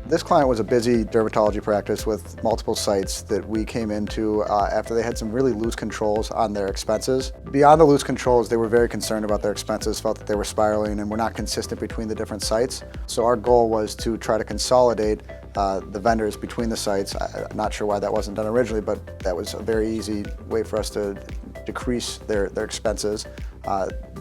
This client was a busy dermatology practice with multiple sites that we came into after they had some really loose controls on their expenses. Beyond the loose controls, they were very concerned about their expenses, felt that they were spiraling and were not consistent between the different sites. So our goal was to try to consolidate the vendors between the sites. I'm not sure why that wasn't done originally, but that was a very easy way for us to decrease their expenses.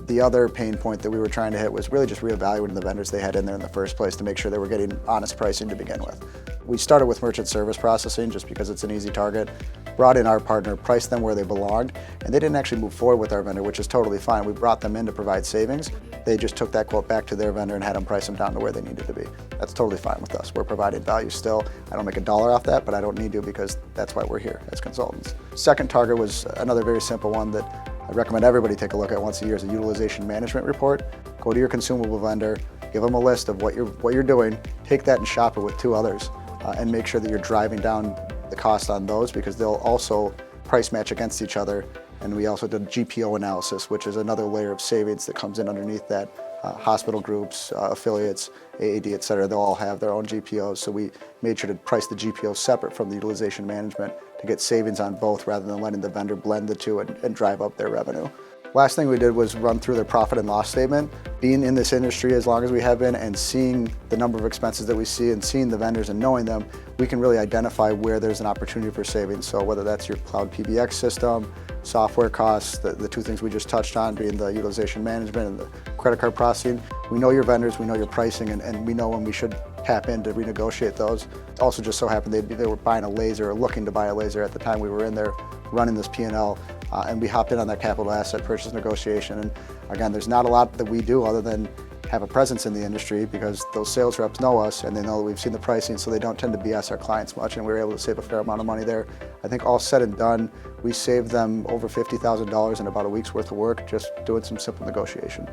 The other pain point that we were trying to hit was really just reevaluating the vendors they had in there in the first place to make sure they were getting honest pricing to begin with. We started with merchant service processing just because it's an easy target, brought in our partner, priced them where they belonged, and they didn't actually move forward with our vendor, which is totally fine. We brought them in to provide savings. They just took that quote back to their vendor and had them price them down to where they needed to be. That's totally fine with us. We're providing value still. I don't make $1 off that, but I don't need to because that's why we're here as consultants. Second target was another very simple one that I recommend everybody take a look at once a year, is a utilization management report. Go to your consumable vendor, give them a list of what you're doing, take that and shop it with 2 others, and make sure that you're driving down the cost on those because they'll also price match against each other. And we also did GPO analysis, which is another layer of savings that comes in underneath that. Hospital groups, affiliates, AAD, et cetera, they'll all have their own GPOs. So we made sure to price the GPO separate from the utilization management to get savings on both rather than letting the vendor blend the two and drive up their revenue. Last thing we did was run through their profit and loss statement. Being in this industry as long as we have been and seeing the number of expenses that we see and seeing the vendors and knowing them, we can really identify where there's an opportunity for savings. So whether that's your cloud PBX system, software costs, the 2 things we just touched on being the utilization management and the credit card processing. We know your vendors, we know your pricing, and we know when we should tap in to renegotiate those. It also just so happened they were buying a laser or looking to buy a laser at the time we were in there running this P&L, and we hopped in on that capital asset purchase negotiation. And again, there's not a lot that we do other than have a presence in the industry because those sales reps know us and they know that we've seen the pricing, so they don't tend to BS our clients much, and we were able to save a fair amount of money there. I think all said and done, we saved them over $50,000 in about a week's worth of work just doing some simple negotiation.